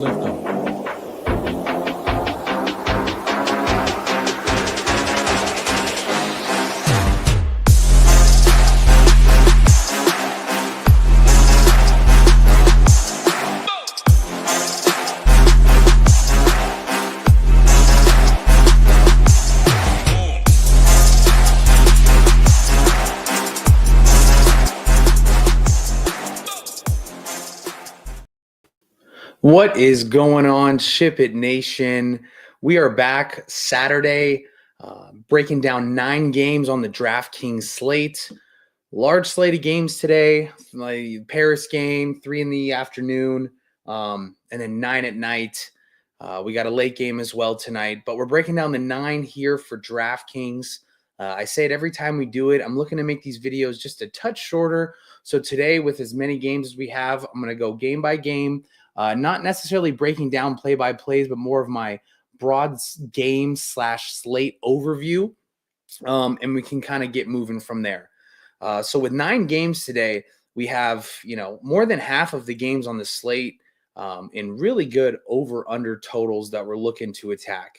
Liftoff. What is going on, SHIPIT Nation? We are back Saturday, breaking down 9 games on the DraftKings slate. Large slate of games today. Like Paris game, 3 in the afternoon, and then 9 at night. We got a late game as well tonight, but we're breaking down the 9 here for DraftKings. I say it every time we do it. I'm looking to make these videos just a touch shorter. So today, with as many games as we have, I'm going to go game by game. Not necessarily breaking down play-by-plays, but more of my broad game / slate overview, and we can kind of get moving from there. So with 9 games today, we have more than half of the games on the slate in really good over-under totals that we're looking to attack.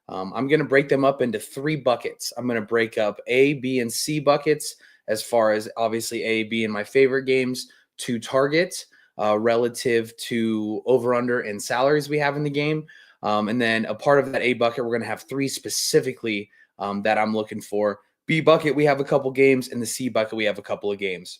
I'm going to break them up into 3 buckets. I'm going to break up A, B, and C buckets as far as obviously A, B, and my favorite games to target. Relative to over-under and salaries we have in the game. And then a part of that A bucket, we're going to have 3 specifically that I'm looking for. B bucket, we have a couple games. And the C bucket, we have a couple of games.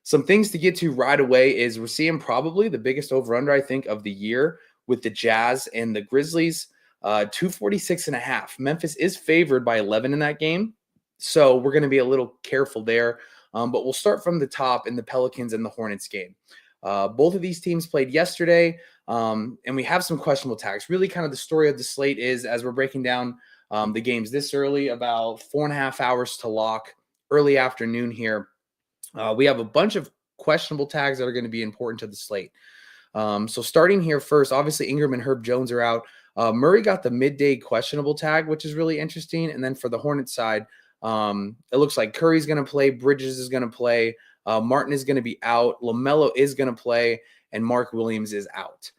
Some things to get to right away is we're seeing probably the biggest over-under, I think, of the year with the Jazz and the Grizzlies, 246.5. Memphis is favored by 11 in that game. So we're going to be a little careful there. But we'll start from the top in the Pelicans and the Hornets game. Both of these teams played yesterday, and we have some questionable tags. Really kind of the story of the slate is, as we're breaking down the games this early, about 4.5 hours to lock, early afternoon here, we have a bunch of questionable tags that are going to be important to the slate. So starting here first, obviously Ingram and Herb Jones are out. Murray got the midday questionable tag, which is really interesting. And then for the Hornets side, it looks like Curry's going to play, Bridges is going to play, Martin is going to be out. LaMelo is going to play, and Mark Williams is out.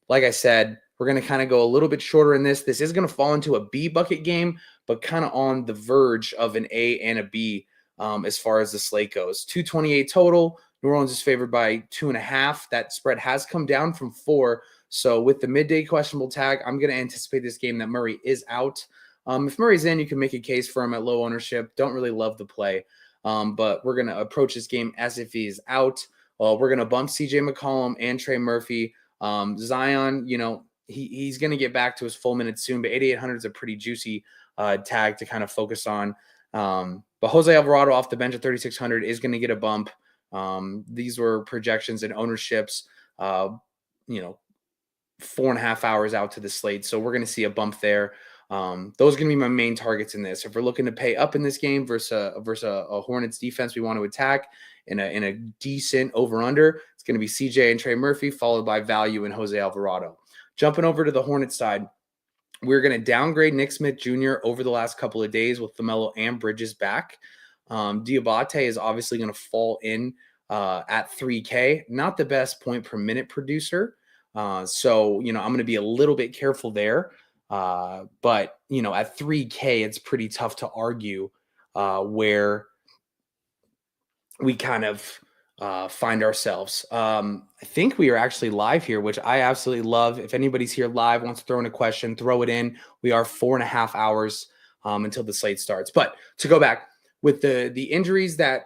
Like I said, we're going to kind of go a little bit shorter in this. This is going to fall into a B bucket game, but kind of on the verge of an A and a B as far as the slate goes. 228 total. New Orleans is favored by 2.5. That spread has come down from 4. So with the midday questionable tag, I'm going to anticipate this game that Murray is out. If Murray's in, you can make a case for him at low ownership. Don't really love the play. But we're going to approach this game as if he's out. We're going to bump CJ McCollum and Trey Murphy. Zion, he's going to get back to his full minutes soon, but 8,800 is a pretty juicy tag to kind of focus on. But Jose Alvarado off the bench at 3,600 is going to get a bump. These were projections and ownerships, 4.5 hours out to the slate. So we're going to see a bump there. Those are going to be my main targets in this. If we're looking to pay up in this game versus a Hornets defense we want to attack in a decent over-under, it's going to be CJ and Trey Murphy, followed by value and Jose Alvarado. Jumping over to the Hornets side, we're going to downgrade Nick Smith Jr. over the last couple of days with LaMelo and Bridges back. Diabate is obviously going to fall in at 3K. Not the best point per minute producer. So I'm going to be a little bit careful there. But at 3K, it's pretty tough to argue where we kind of find ourselves. I think we are actually live here, which I absolutely love. If anybody's here live, wants to throw in a question, throw it in. We are 4.5 hours until the slate starts. But to go back with the injuries that,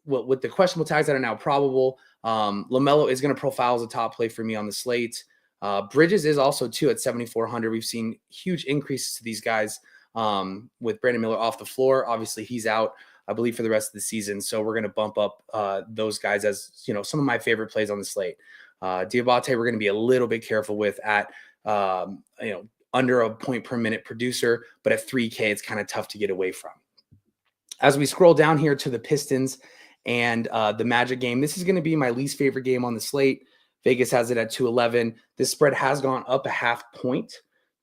with the questionable tags that are now probable, LaMelo is going to profile as a top play for me on the slate. Bridges is also too at 7,400. We've seen huge increases to these guys with Brandon Miller off the floor. Obviously, he's out, I believe, for the rest of the season. So we're going to bump up those guys as some of my favorite plays on the slate. Diabate, we're going to be a little bit careful with at under a point per minute producer, but at 3K, it's kind of tough to get away from. As we scroll down here to the Pistons and the Magic game, this is going to be my least favorite game on the slate. Vegas has it at 211. This spread has gone up 0.5 point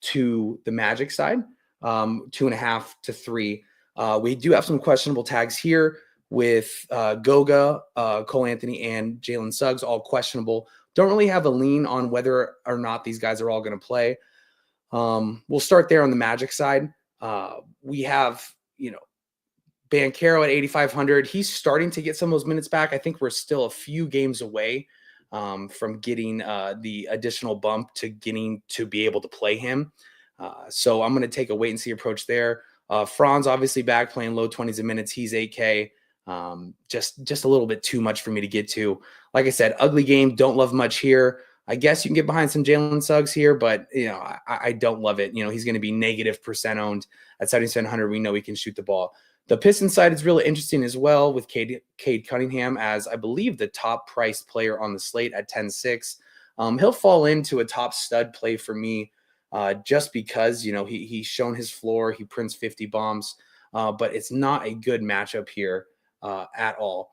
to the Magic side, 2.5 to 3. We do have some questionable tags here with Goga, Cole Anthony, and Jalen Suggs, all questionable. don't really have a lean on whether or not these guys are all going to play. We'll start there on the Magic side. We have, Banchero at 8,500. He's starting to get some of those minutes back. I think we're still a few games away from getting the additional bump to getting to be able to play him. So I'm going to take a wait and see approach there. Franz obviously back playing low 20s a minutes. He's 8K. Just a little bit too much for me to get to. Like I said, ugly game. Don't love much here. I guess you can get behind some Jalen Suggs here, but I don't love it. He's going to be negative percent owned at 7,700. We know he can shoot the ball. The Pistons side is really interesting as well with Cade Cunningham as I believe the top priced player on the slate at 10-6. He'll fall into a top stud play for me just because, he's shown his floor. He prints 50 bombs, but it's not a good matchup here at all.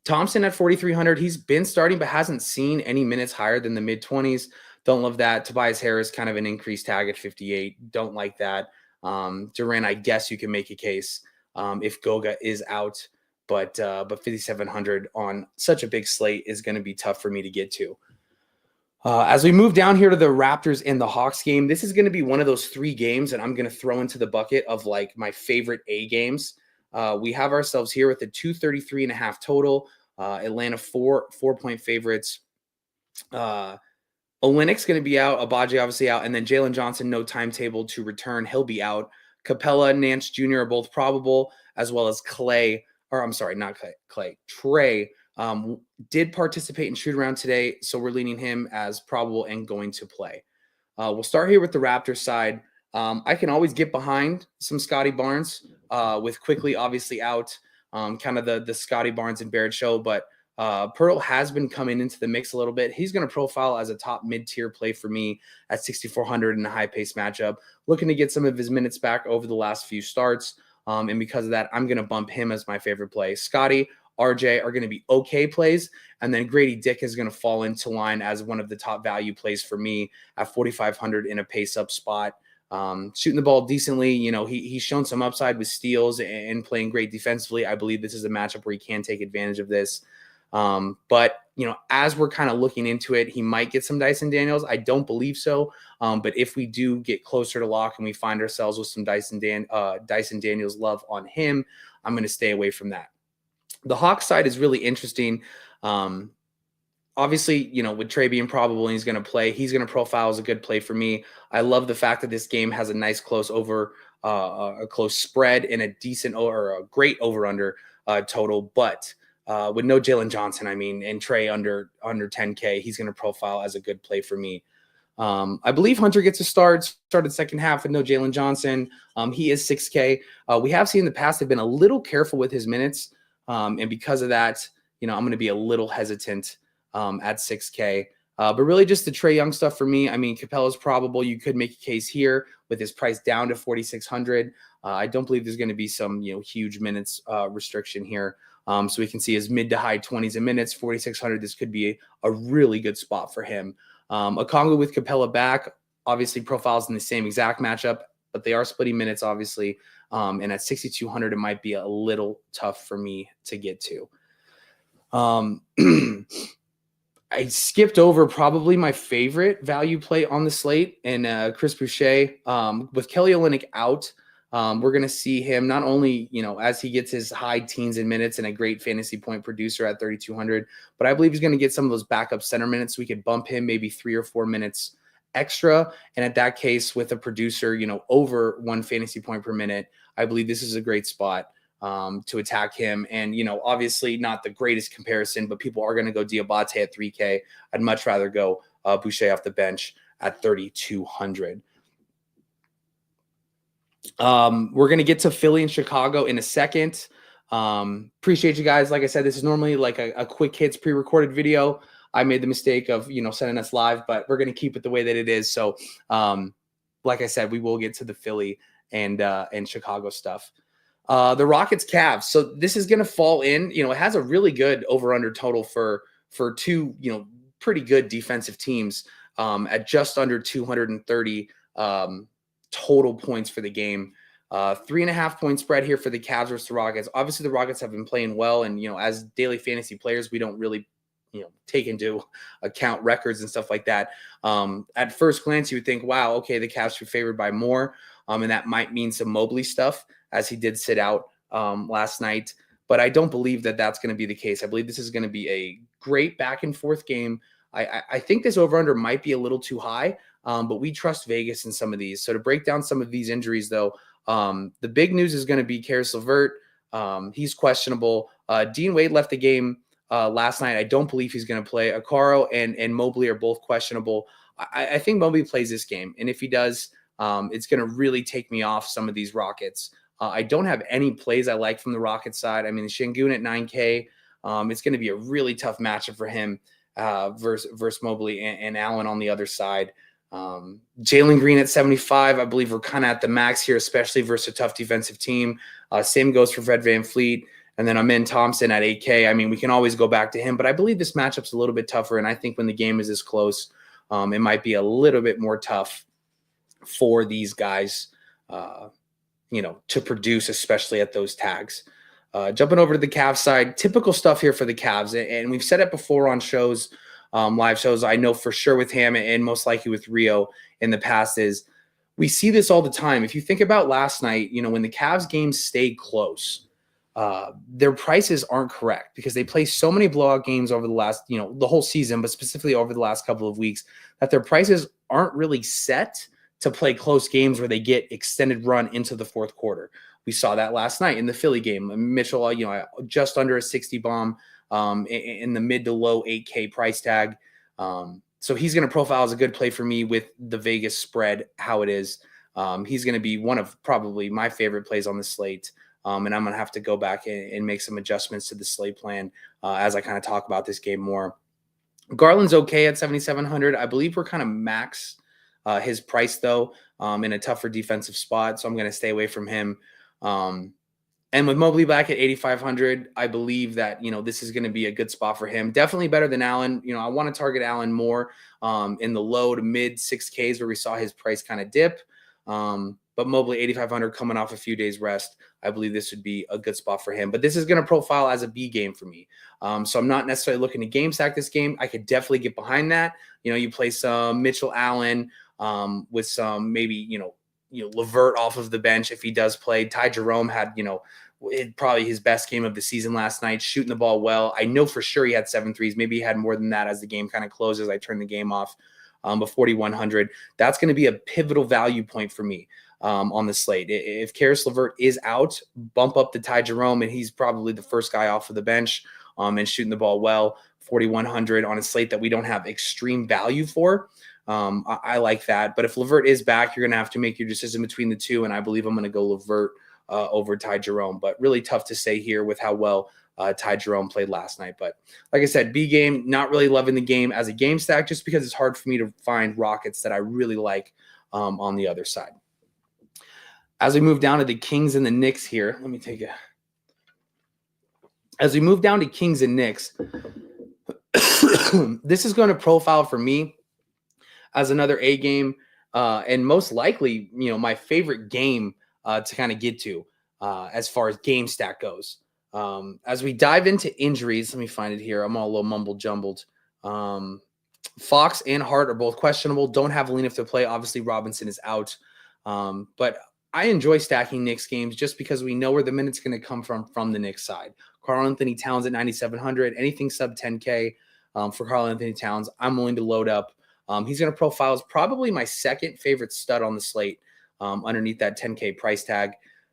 Thompson at 4,300. He's been starting, but hasn't seen any minutes higher than the mid-20s. Don't love that. Tobias Harris, kind of an increased tag at 58. Don't like that. Durant, I guess you can make a case if Goga is out, but 5,700 on such a big slate is going to be tough for me to get to. As we move down here to the Raptors and the Hawks game, this is going to be one of those 3 games that I'm going to throw into the bucket of like my favorite A games. We have ourselves here with a 233.5 total. Atlanta 4-point favorites. Olynyk's going to be out. Abaji obviously out. And then Jalen Johnson, no timetable to return. He'll be out. Capella, Nance Jr. are both probable, as well as Trey did participate in shoot around today. So we're leaning him as probable and going to play. We'll start here with the Raptors side. I can always get behind some Scotty Barnes with Quickly obviously out, kind of the Scotty Barnes and Barrett show, but Pearl has been coming into the mix a little bit. He's going to profile as a top mid-tier play for me at 6,400 in a high-paced matchup, looking to get some of his minutes back over the last few starts. And because of that, I'm going to bump him as my favorite play. Scotty, RJ are going to be okay plays, and then Grady Dick is going to fall into line as one of the top value plays for me at 4,500 in a pace-up spot. Shooting the ball decently, he's shown some upside with steals and playing great defensively. I believe this is a matchup where he can take advantage of this. But as we're kind of looking into it, he might get some Dyson Daniels. I don't believe so. But if we do get closer to lock and we find ourselves with some Dyson Daniels love on him, I'm going to stay away from that. The Hawks side is really interesting. Obviously, with Trey being probable and he's going to play, he's going to profile as a good play for me. I love the fact that this game has a nice close spread and a decent or a great over-under total. But with no Jalen Johnson, and Trey under 10K, he's going to profile as a good play for me. I believe Hunter gets a started second half with no Jalen Johnson. He is 6K. We have seen in the past they've been a little careful with his minutes. And because of that, I'm going to be a little hesitant at 6K. But really just the Trae Young stuff for me. Capella's probable. You could make a case here with his price down to 4,600. I don't believe there's going to be some, huge minutes restriction here. So we can see his mid to high 20s a minutes, 4,600. This could be a really good spot for him. Okongwu with Capella back, obviously profiles in the same exact matchup, but they are splitting minutes, obviously. And at 6,200, it might be a little tough for me to get to. I skipped over probably my favorite value play on the slate, and Chris Boucher. With Kelly Olynyk out, we're going to see him not only, as he gets his high teens in minutes and a great fantasy point producer at 3,200, but I believe he's going to get some of those backup center minutes. So we could bump him maybe 3 or 4 minutes extra. And at that case, with a producer, over 1 fantasy point per minute, I believe this is a great spot to attack him. And, obviously not the greatest comparison, but people are going to go Diabate at 3K. I'd much rather go Boucher off the bench at 3,200. We're going to get to Philly and Chicago in a second. Appreciate you guys. Like I said, this is normally like a quick hits pre-recorded video. I made the mistake of, sending us live, but we're going to keep it the way that it is. So, like I said, we will get to the Philly and Chicago stuff. The Rockets Cavs. So this is going to fall in, it has a really good over under total for 2, pretty good defensive teams, at just under 230, total points for the game. 3.5 point spread here for the Cavs versus the Rockets. Obviously the Rockets have been playing well. And, as daily fantasy players, we don't really take into account records and stuff like that. At first glance, you would think, wow, okay, the Cavs are favored by more. And that might mean some Mobley stuff, as he did sit out last night. But I don't believe that that's going to be the case. I believe this is going to be a great back and forth game. I think this over-under might be a little too high, but we trust Vegas in some of these. So to break down some of these injuries, though, the big news is going to be Caris LeVert. He's questionable. Dean Wade left the game last night. I don't believe he's going to play. Okaro and Mobley are both questionable. I think Mobley plays this game, and if he does, it's going to really take me off some of these Rockets. I don't have any plays I like from the Rockets side. I mean, Şengün at 9K, it's going to be a really tough matchup for him versus Mobley and Allen on the other side. Jalen Green at 75, I believe we're kind of at the max here, especially versus a tough defensive team. Same goes for Fred VanVleet. And then Amen Thompson at 8K. I mean, we can always go back to him, but I believe this matchup's a little bit tougher. And I think when the game is this close, it might be a little bit more tough for these guys, to produce, especially at those tags. Jumping over to the Cavs side, typical stuff here for the Cavs. And we've said it before on shows, live shows. I know for sure with him and most likely with Rio in the past is we see this all the time. If you think about last night, when the Cavs games stayed close, their prices aren't correct because they play so many blowout games over the last, the whole season, but specifically over the last couple of weeks, that their prices aren't really set to play close games where they get extended run into the fourth quarter. We saw that last night in the Philly game. Mitchell, just under a 60 bomb in the mid to low 8K price tag. So he's going to profile as a good play for me with the Vegas spread, how it is. He's going to be one of probably my favorite plays on the slate. And I'm going to have to go back and make some adjustments to the slate plan as I kind of talk about this game more. Garland's okay at 7,700. I believe we're kind of max his price, though, in a tougher defensive spot. So I'm going to stay away from him. And with Mobley back at 8,500, I believe that, this is going to be a good spot for him. Definitely better than Allen. I want to target Allen more in the low to mid 6Ks where we saw his price kind of dip. But Mobley 8,500 coming off a few days rest. I believe this would be a good spot for him. But this is going to profile as a B game for me. So I'm not necessarily looking to game stack this game. I could definitely get behind that. You play some Mitchell Allen with some maybe, LeVert off of the bench if he does play. Ty Jerome had, probably his best game of the season last night, shooting the ball well. I know for sure he had 7 threes. Maybe he had more than that as the game kind of closes. I turned the game off. But 4,100, that's going to be a pivotal value point for me on the slate. If Caris LeVert is out, bump up to Ty Jerome, and he's probably the first guy off of the bench and shooting the ball well. 4,100 on a slate that we don't have extreme value for. I like that. But if LeVert is back, you're going to have to make your decision between the two, and I believe I'm going to go LeVert over Ty Jerome. But really tough to say here with how well Ty Jerome played last night. But like I said, B game, not really loving the game as a game stack just because it's hard for me to find Rockets that I really like on the other side. As we move down to the Kings and the Knicks here, as we move down to Kings and Knicks, this is going to profile for me as another A game and most likely, my favorite game to kind of get to as far as game stack goes. As we dive into injuries, let me find it here. I'm all a little mumble jumbled. Fox and Hart are both questionable. Don't have Alina to play. Obviously, Robinson is out. But I enjoy stacking Knicks games just because we know where the minutes going to come from the Knicks side. Karl-Anthony Towns at 9,700. Anything sub 10K for Karl-Anthony Towns, I'm willing to load up. He's going to profile as probably my second favorite stud on the slate underneath that 10K price tag.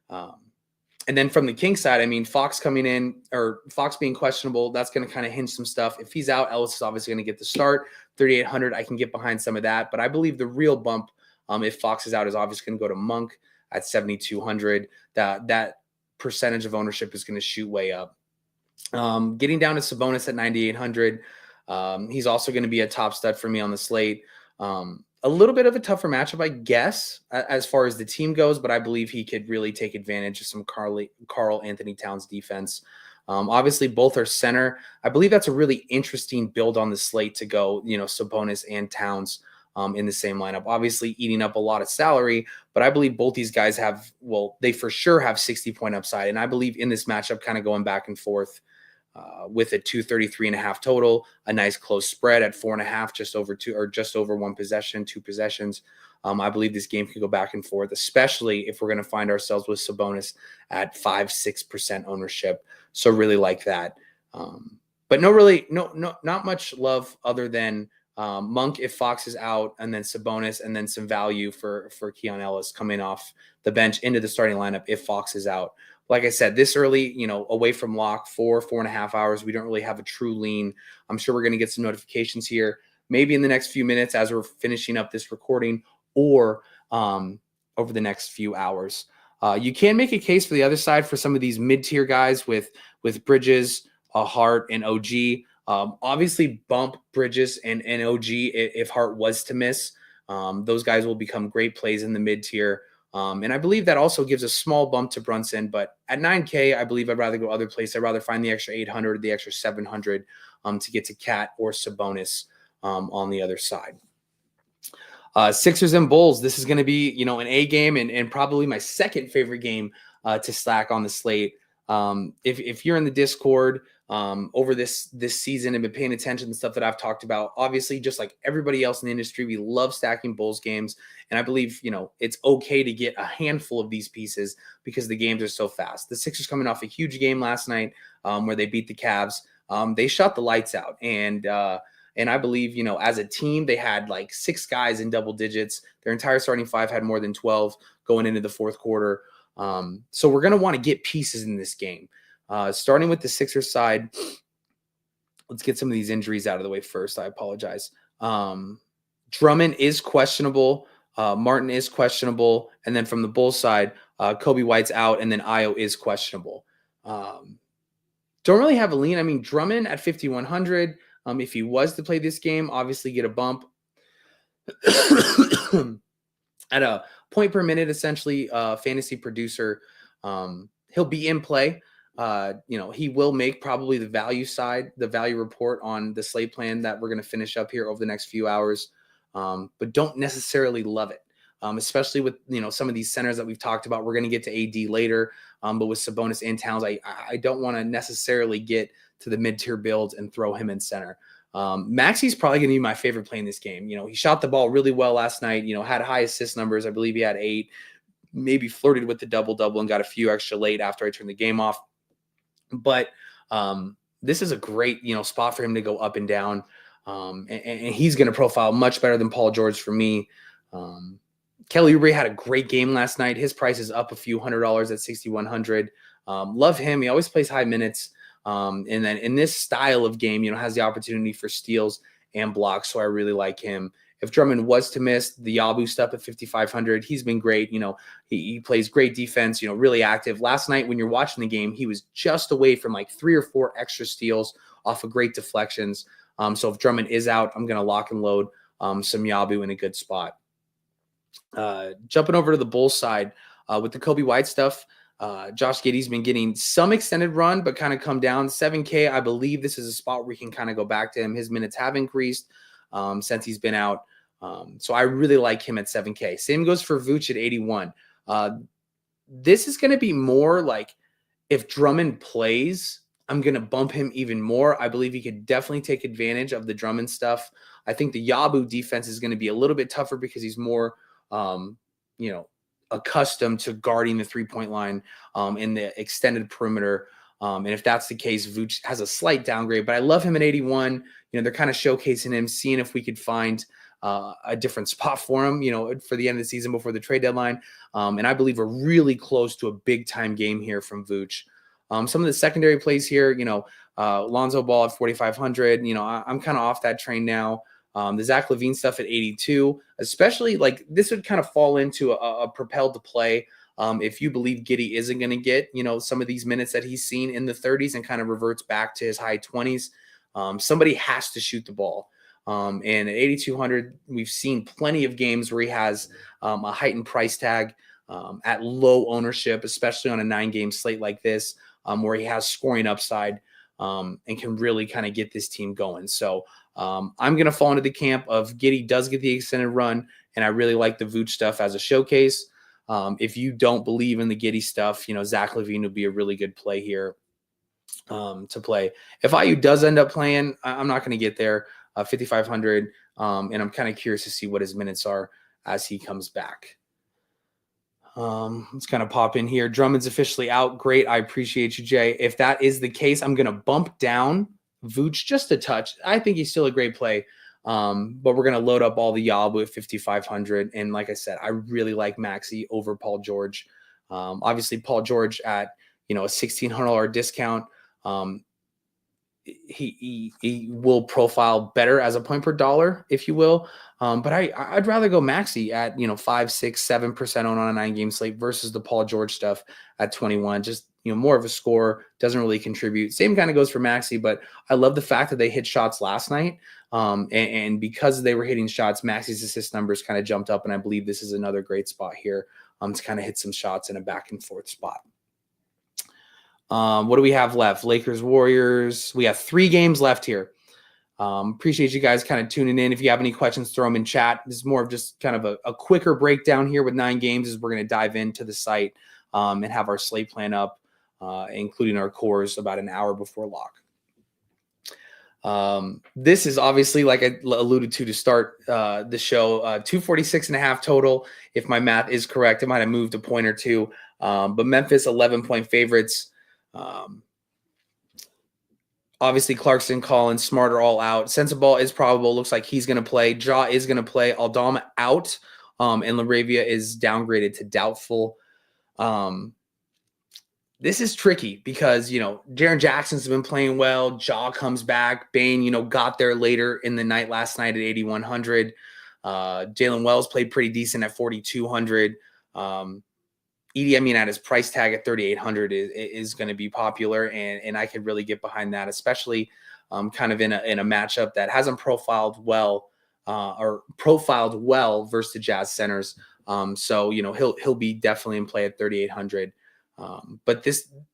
And then from the Kings side, Fox coming in or Fox being questionable, that's going to kind of hinge some stuff. If he's out, Ellis is obviously going to get the start. 3,800, I can get behind some of that. But I believe the real bump, if Fox is out, is obviously going to go to Monk at 7,200. That percentage of ownership is going to shoot way up. Getting down to Sabonis at 9,800. He's also going to be a top stud for me on the slate. A little bit of a tougher matchup, I guess, as far as the team goes, but I believe he could really take advantage of some Karl-Anthony Towns defense. Obviously, both are center. I believe that's a really interesting build on the slate to go, Sabonis and Towns in the same lineup. Obviously, eating up a lot of salary, but I believe both these guys they for sure have 60-point upside. And I believe in this matchup, kind of going back and forth, with a 233.5 total, a nice close spread at 4.5, just over two or just over one possession, two possessions. I believe this game could go back and forth, especially if we're going to find ourselves with Sabonis at 5-6% ownership. So really like that. But not much love other than Monk if Fox is out, and then Sabonis, and then some value for Keon Ellis coming off the bench into the starting lineup if Fox is out. Like I said, this early, away from lock, 4.5 hours, we don't really have a true lean. I'm sure we're going to get some notifications here, maybe in the next few minutes as we're finishing up this recording, or over the next few hours. You can make a case for the other side for some of these mid-tier guys with Bridges, Hart, and OG. Obviously, bump Bridges and OG if Hart was to miss. Those guys will become great plays in the mid-tier. And I believe that also gives a small bump to Brunson. But at 9K, I believe I'd rather go other place. I'd rather find the extra 800, the extra 700 to get to Cat or Sabonis on the other side. Sixers and Bulls. This is going to be, an A game and probably my second favorite game to stack on the slate. If you're in the Discord over this season and been paying attention to stuff that I've talked about, obviously, just like everybody else in the industry, we love stacking Bulls games. And I believe, it's okay to get a handful of these pieces because the games are so fast. The Sixers coming off a huge game last night where they beat the Cavs. They shut the lights out. And I believe, as a team, they had like 6 guys in double digits. Their entire starting 5 had more than 12 going into the fourth quarter. So we're going to want to get pieces in this game. Starting with the Sixers side, let's get some of these injuries out of the way first. I apologize. Drummond is questionable. Martin is questionable. And then from the Bulls side, Kobe White's out, and then Ayo is questionable. Don't really have a lean. I mean, Drummond at 5,100. If he was to play this game, obviously get a bump at a point per minute, essentially fantasy producer. He'll be in play. He will make probably the value report on the slate plan that we're going to finish up here over the next few hours. But don't necessarily love it. Especially with, some of these centers that we've talked about. We're going to get to AD later. But with Sabonis and Towns, I don't want to necessarily get to the mid-tier builds and throw him in center. Maxi's probably going to be my favorite play in this game. He shot the ball really well last night, had high assist numbers. I believe he had 8, maybe flirted with the double-double and got a few extra late after I turned the game off. But this is a great, spot for him to go up and down. And he's going to profile much better than Paul George for me. Kelly Oubre had a great game last night. His price is up a few $100 at 6,100. Love him. He always plays high minutes. And then in this style of game, has the opportunity for steals and blocks. So I really like him. If Drummond was to miss, the Yabu stuff at 5,500, he's been great. He plays great defense, really active. Last night when you're watching the game, he was just away from like 3 or 4 extra steals off of great deflections. So if Drummond is out, I'm going to lock and load some Yabu in a good spot. Jumping over to the Bulls side with the Kobe White stuff, Josh Giddey's been getting some extended run, but kind of come down. 7K, I believe this is a spot where we can kind of go back to him. His minutes have increased since he's been out. So I really like him at 7K. Same goes for Vooch at 81. This is going to be more like if Drummond plays, I'm going to bump him even more. I believe he could definitely take advantage of the Drummond stuff. I think the Yabu defense is going to be a little bit tougher because he's more, accustomed to guarding the 3-point line in the extended perimeter. And if that's the case, Vooch has a slight downgrade, but I love him at 81. They're kind of showcasing him, seeing if we could find a different spot for him, for the end of the season before the trade deadline. And I believe we're really close to a big time game here from Vooch. Some of the secondary plays here, Lonzo Ball at 4,500, I'm kind of off that train now. The Zach LaVine stuff at 82, especially like this would kind of fall into a propelled to play. If you believe Giddey isn't going to get, some of these minutes that he's seen in the 30s and kind of reverts back to his high 20s, somebody has to shoot the ball. And at 8,200, we've seen plenty of games where he has a heightened price tag at low ownership, especially on a 9-game slate like this, where he has scoring upside and can really kind of get this team going. So I'm going to fall into the camp of Giddey does get the extended run, and I really like the Vooch stuff as a showcase. If you don't believe in the Giddey stuff, Zach LaVine would be a really good play here. to play. If IU does end up playing, I'm not going to get there, 5,500, and I'm kind of curious to see what his minutes are as he comes back. Let's kind of pop in here. Drummond's officially out. Great. I appreciate you, Jay. If that is the case, I'm going to bump down Vooch just a touch. I think he's still a great play. But we're going to load up all the Yabu at 5,500. And like I said, I really like Maxey over Paul George. Obviously Paul George at, a $1,600 discount. He will profile better as a point per dollar, if you will. But I'd rather go Maxey at, 5, 6, 7% on a 9-game slate versus the Paul George stuff at 21. Just, more of a score, doesn't really contribute. Same kind of goes for Maxey, but I love the fact that they hit shots last night. And because they were hitting shots, Maxey's assist numbers kind of jumped up. And I believe this is another great spot here to kind of hit some shots in a back and forth spot. What do we have left? Lakers, Warriors. We have 3 games left here. Appreciate you guys kind of tuning in. If you have any questions, throw them in chat. This is more of just kind of a quicker breakdown here with 9 games as we're going to dive into the site and have our slate plan up, including our cores about an hour before lock. This is obviously, like I alluded to start the show, 246.5 total. If my math is correct, it might have moved a point or two. But Memphis 11-point favorites. Obviously Clarkson, Collins, Smart are all out. Sensabaugh is probable. Looks like he's going to play. Ja is going to play. Aldama out. And LaRavia is downgraded to doubtful. This is tricky because, Jaren Jackson's been playing well. Ja comes back. Bane, got there later in the night last night at 8,100. Jalen Wells played pretty decent at 4,200. Edie, at his price tag at 3,800 is going to be popular, and I could really get behind that, especially kind of in a matchup that hasn't profiled well versus the Jazz centers. So he'll be definitely in play at 3,800. But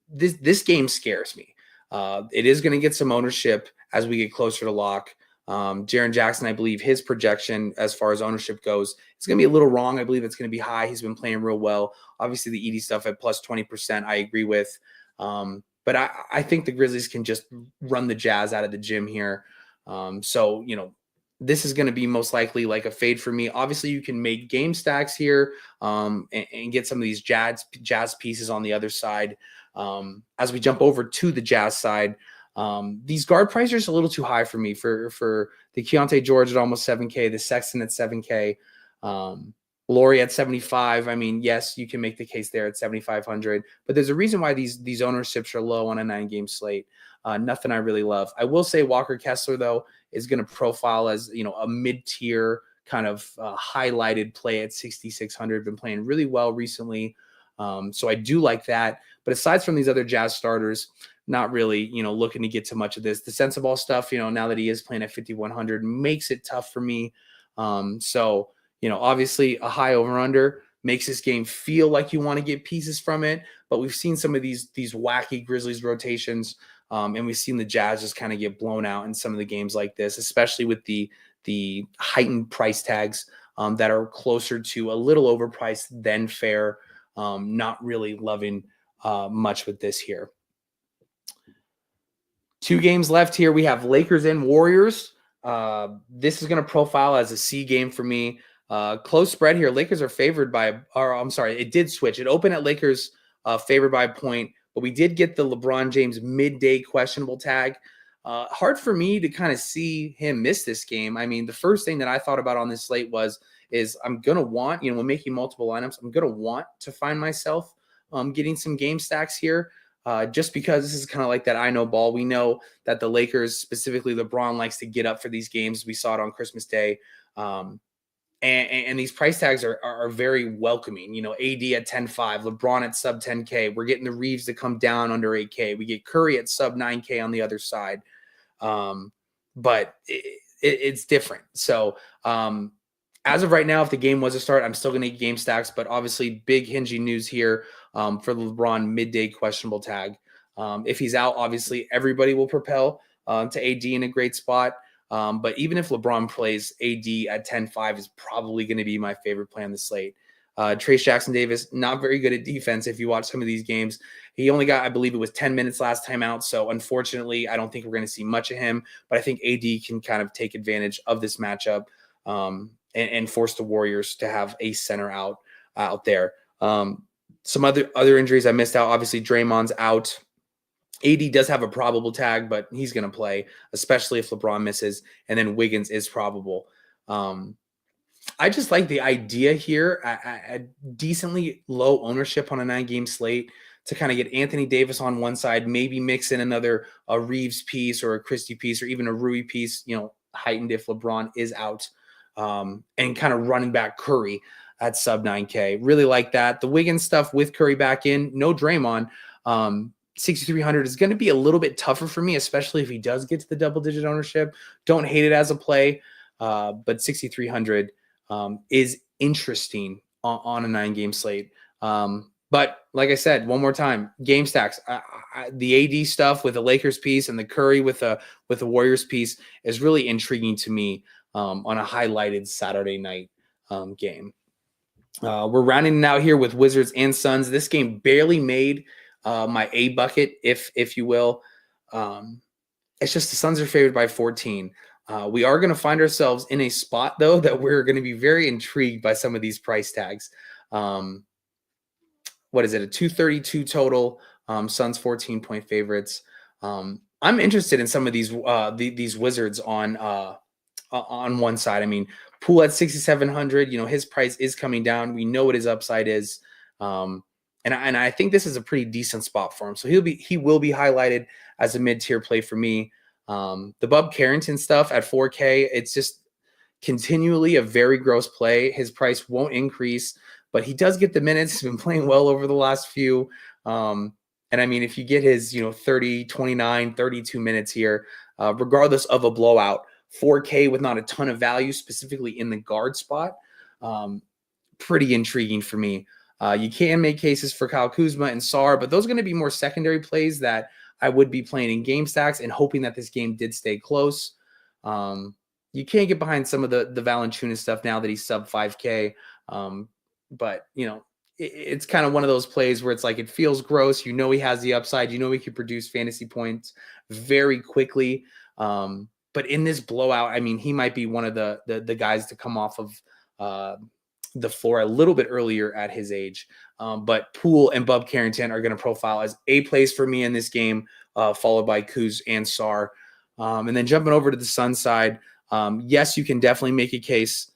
this game scares me. It is going to get some ownership as we get closer to lock. Jaren Jackson, I believe his projection as far as ownership goes, it's going to be a little wrong. I believe it's going to be high. He's been playing real well. Obviously the Edie stuff at plus 20%, I agree with. But I think the Grizzlies can just run the Jazz out of the gym here. So, this is going to be most likely like a fade for me. Obviously you can make game stacks here and get some of these Jazz pieces on the other side. As we jump over to the Jazz side, these guard prices are just a little too high for me for the Keontae George at almost 7K, the Sexton at 7K, Laurie at 75. Yes, you can make the case there at 7,500, but there's a reason why these ownerships are low on a 9-game slate. Nothing I really love. I will say Walker Kessler though is going to profile as, a mid-tier kind of highlighted play at 6,600, been playing really well recently. So I do like that, but aside from these other Jazz starters, not really, looking to get to much of this. The Sensabaugh stuff, now that he is playing at 5,100 makes it tough for me. So, obviously a high over-under makes this game feel like you want to get pieces from it, but we've seen some of these wacky Grizzlies rotations, and we've seen the Jazz just kind of get blown out in some of the games like this, especially with the heightened price tags that are closer to a little overpriced than fair. Not really loving much with this here. 2 games left here. We have Lakers and Warriors. This is going to profile as a C game for me. Close spread here. Lakers are favored by, it did switch. It opened at Lakers favored by a point, but we did get the LeBron James midday questionable tag. Hard for me to kind of see him miss this game. The first thing that I thought about on this slate is I'm going to want, when making multiple lineups, I'm going to want to find myself getting some game stacks here. Just because this is kind of like that I know ball. We know that the Lakers, specifically LeBron, likes to get up for these games. We saw it on Christmas Day. And these price tags are very welcoming. AD at 10.5, LeBron at sub 10K. We're getting the Reeves to come down under 8K. We get Curry at sub 9K on the other side. But it's different. So as of right now, if the game was to start, I'm still going to get game stacks. But obviously, big hinging news here for the LeBron midday questionable tag. If he's out, obviously, everybody will propel to AD in a great spot. But even if LeBron plays, AD at 10.5 is probably going to be my favorite play on the slate. Trace Jackson Davis, not very good at defense. If you watch some of these games, he only got, I believe it was 10 minutes last time out. So unfortunately, I don't think we're going to see much of him, but I think AD can kind of take advantage of this matchup and force the Warriors to have a center out there. Some other injuries I missed out. Obviously, Draymond's out. AD does have a probable tag, but he's going to play, especially if LeBron misses. And then Wiggins is probable. I just like the idea here at decently low ownership on a 9-game slate to kind of get Anthony Davis on one side, maybe mix in a Reeves piece or a Christie piece or even a Rui piece, heightened if LeBron is out, and kind of running back Curry at sub 9K. Really like that. The Wiggins stuff with Curry back in, no Draymond. 6,300 is going to be a little bit tougher for me, especially if he does get to the double-digit ownership. Don't hate it as a play, but 6,300 is interesting on a 9-game slate. But like I said, one more time, game stacks. The AD stuff with the Lakers piece and the Curry with the Warriors piece is really intriguing to me on a highlighted Saturday night game. We're rounding it out here with Wizards and Suns. This game barely made my A bucket, if you will. It's just the Suns are favored by 14. We are going to find ourselves in a spot, though, that we're going to be very intrigued by some of these price tags. What is it? A 232 total. Suns 14-point favorites. I'm interested in some of these Wizards on one side. I mean, Poole at 6,700. His price is coming down. We know what his upside is, and I think this is a pretty decent spot for him. So he will be highlighted as a mid-tier play for me. The Bub Carrington stuff at 4K, it's just continually a very gross play. His price won't increase, but he does get the minutes. He's been playing well over the last few. And I mean, if you get his, 30, 29, 32 minutes here, regardless of a blowout, 4K with not a ton of value, specifically in the guard spot, pretty intriguing for me. You can make cases for Kyle Kuzma and Sarr, but those are going to be more secondary plays that I would be playing in game stacks and hoping that this game did stay close. You can't get behind some of the Valanciunas stuff now that he's sub 5K. But, it's kind of one of those plays where it's like it feels gross. He has the upside. He can produce fantasy points very quickly. But in this blowout, I mean, he might be one of the guys to come off of the floor a little bit earlier at his age. But Poole and Bub Carrington are going to profile as A plays for me in this game, followed by Kuz and Sarr. And then jumping over to the Sun side, yes, you can definitely make a case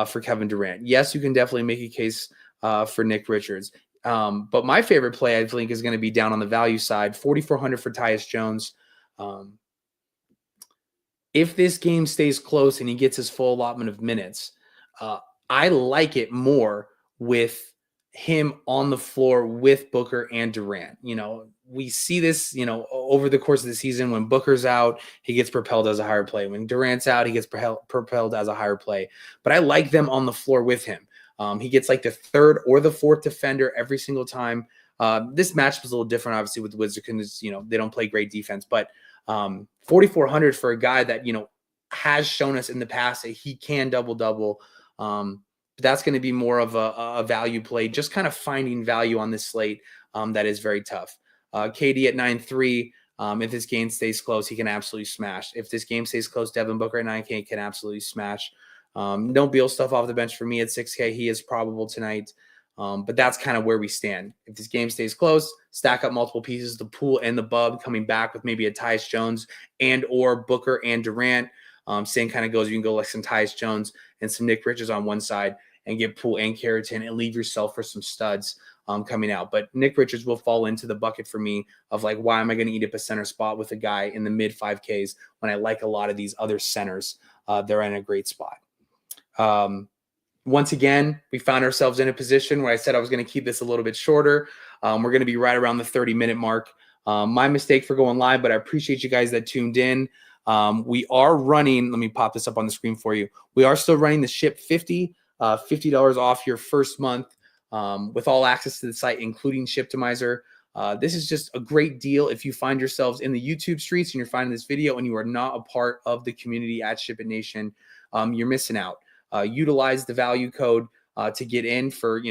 for Kevin Durant. Yes, you can definitely make a case for Nick Richards. But my favorite play, I think, is going to be down on the value side, 4,400 for Tyus Jones. If this game stays close and he gets his full allotment of minutes, I like it more with him on the floor with Booker and Durant. We see this, over the course of the season. When Booker's out, he gets propelled as a higher play. When Durant's out, he gets propelled as a higher play. But I like them on the floor with him. He gets like the third or the fourth defender every single time. This matchup is a little different, obviously, with the Wizards because, they don't play great defense. But 4,400 for a guy that, has shown us in the past that he can double-double. That's going to be more of a value play, just kind of finding value on this slate that is very tough. KD at 9.3. If this game stays close, he can absolutely smash. If this game stays close, Devin Booker at 9K can absolutely smash. No Beal stuff off the bench for me at 6K. He is probable tonight. But that's kind of where we stand. If this game stays close, stack up multiple pieces, the Poole and the Bub coming back with maybe a Tyus Jones and or Booker and Durant. Same kind of goes. You can go like some Tyus Jones and some Nick Richards on one side and get Poole and Carrington and leave yourself for some studs coming out. But Nick Richards will fall into the bucket for me of like, why am I going to eat up a center spot with a guy in the mid 5Ks when I like a lot of these other centers? They're in a great spot. Once again, we found ourselves in a position where I said I was going to keep this a little bit shorter. We're going to be right around the 30-minute mark. My mistake for going live, but I appreciate you guys that tuned in. We are running, let me pop this up on the screen for you. We are still running the Ship 50, $50 off your first month with all access to the site, including Shiptimizer. This is just a great deal if you find yourselves in the YouTube streets and you're finding this video and you are not a part of the community at SHIPIT Nation. You're missing out. Utilize the value code to get in for,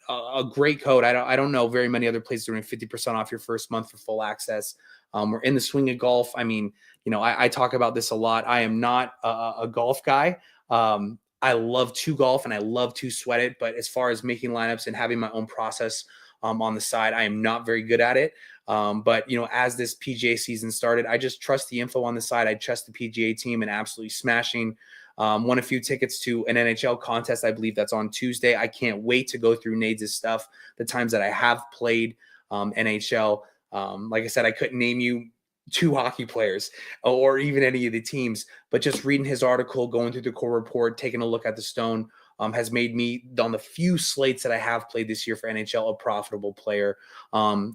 a great code. I don't know very many other places doing 50% off your first month for full access. We're in the swing of golf. I mean, I talk about this a lot. I am not a golf guy. I love to golf and I love to sweat it. But as far as making lineups and having my own process on the side, I am not very good at it. But, as this PGA season started, I just trust the info on the side. I trust the PGA team and absolutely smashing. Won a few tickets to an NHL contest. I believe that's on Tuesday. I can't wait to go through Nade's stuff, the times that I have played NHL. Like I said, I couldn't name you 2 hockey players or even any of the teams, but just reading his article, going through the core report, taking a look at the stone has made me, on the few slates that I have played this year for NHL, a profitable player,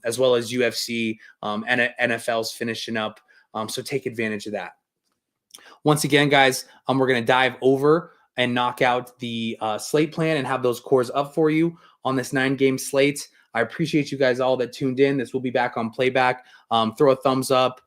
as well as UFC and NFL's finishing up. So take advantage of that. Once again, guys, we're going to dive over and knock out the slate plan and have those cores up for you on this 9-game slate. I appreciate you guys all that tuned in. This will be back on playback. Throw a thumbs up,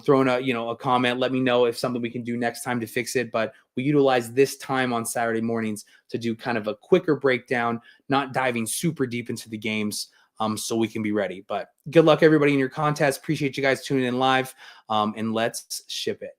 throw in a comment. Let me know if something we can do next time to fix it. But we utilize this time on Saturday mornings to do kind of a quicker breakdown, not diving super deep into the games, so we can be ready. But good luck, everybody, in your contest. Appreciate you guys tuning in live, and let's ship it.